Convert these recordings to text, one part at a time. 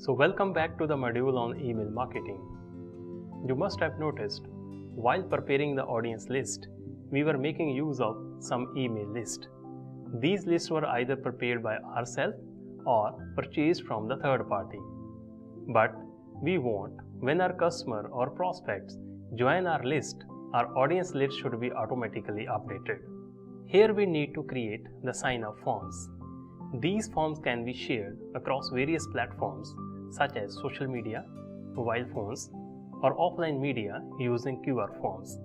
So welcome back to the module on email marketing. You must have noticed while preparing the audience list, we were making use of some email list. These lists were either prepared by ourselves or purchased from the third party. But we want when our customer or prospects join our list, our audience list should be automatically updated. Here we need to create the sign-up forms. These forms can be shared across various platforms such as social media, mobile phones, or offline media using QR forms.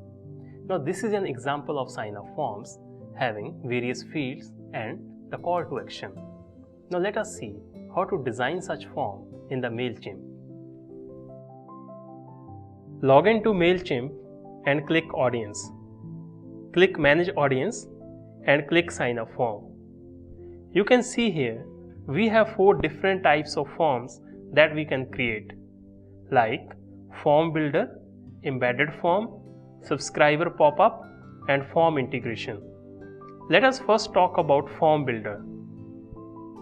Now this is an example of sign-up forms having various fields and the call to action. Now let us see how to design such form in the MailChimp. Log in to MailChimp and click Audience. Click Manage Audience and click Sign Up Form. You can see here we have 4 different types of forms that we can create, like form builder, embedded form, subscriber pop-up, and form integration. Let us first talk about form builder.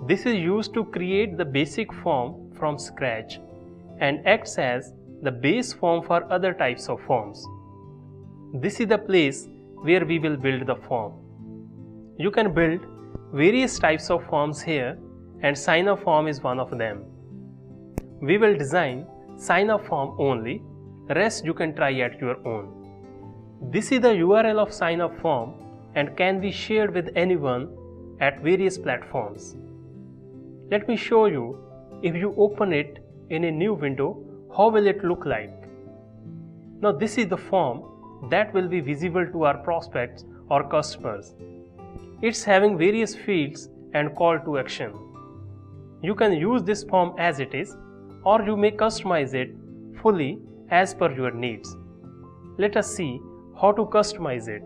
This is used to create the basic form from scratch and acts as the base form for other types of forms. This is the place where we will build the form. You can build various types of forms here, and sign up form is one of them. We will design sign up form only, rest you can try at your own. This is the URL of sign up form and can be shared with anyone at various platforms. Let me show you, if you open it in a new window, how will it look like. Now this is the form that will be visible to our prospects or customers. It's having various fields and call to action. You can use this form as it is, or you may customize it fully as per your needs. Let us see how to customize it.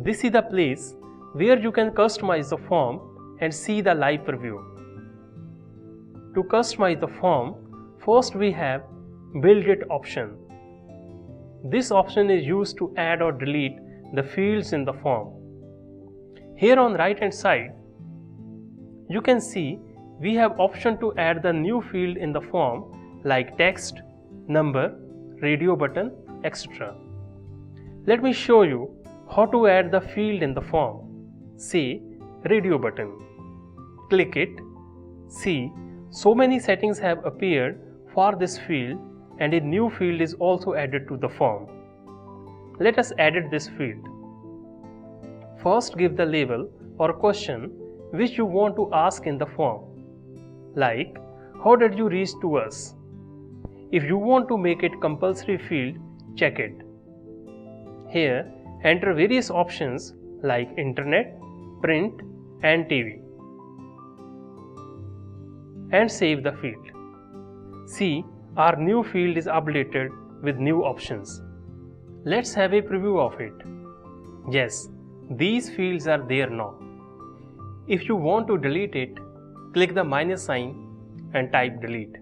This is the place where you can customize the form and see the live preview. To customize the form, first we have Build It option. This option is used to add or delete the fields in the form. Here on right hand side, you can see we have option to add the new field in the form like text, number, radio button, etc. Let me show you how to add the field in the form. Say radio button. Click it. See, so many settings have appeared for this field and a new field is also added to the form. Let us edit this field. First give the label or question which you want to ask in the form. Like, how did you reach to us? If you want to make it compulsory field, check it. Here, enter various options like internet, print, and TV. And save the field. See, our new field is updated with new options. Let's have a preview of it. Yes, these fields are there now. If you want to delete it, click the minus sign and type delete.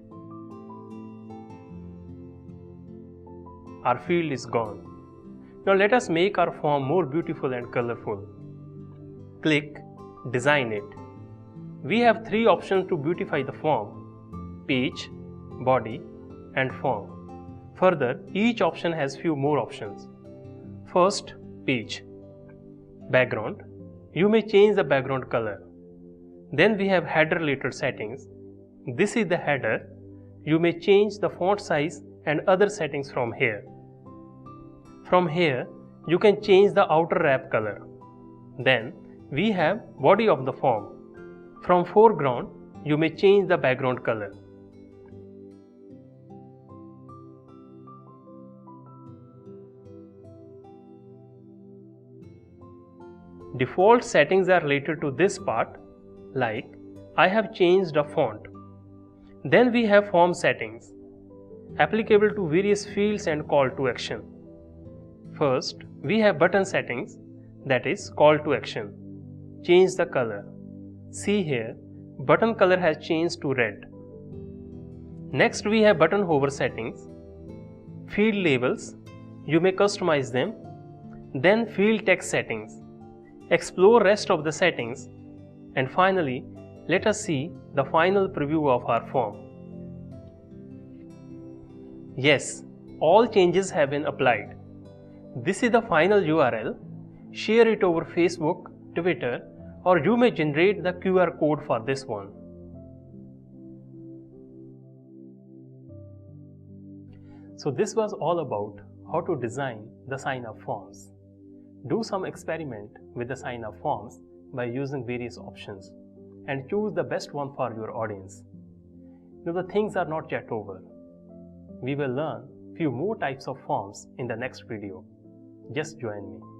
Our field is gone. Now let us make our form more beautiful and colorful. Click Design it. We have 3 options to beautify the form: page, body, and form. Further, each option has few more options. First, page. Background. You may change the background color. Then we have header related settings. This is the header. You may change the font size and other settings from here. From here, you can change the outer wrap color. Then we have body of the form. From foreground, you may change the background color. Default settings are related to this part, like I have changed the font. Then we have form settings, applicable to various fields and call to action. First, we have button settings, that is call to action. Change the color. See here, button color has changed to red. Next we have button hover settings. Field labels, you may customize them. Then field text settings. Explore rest of the settings, and finally Let us see the final preview of our form. Yes, all changes have been applied. This is the final URL. Share it over Facebook, Twitter, or you may generate the QR code for this one. So this was all about how to design the sign-up forms. Do some experiment with the sign-up forms by using various options and choose the best one for your audience. Now the things are not yet over. We will learn few more types of forms in the next video. Just join me.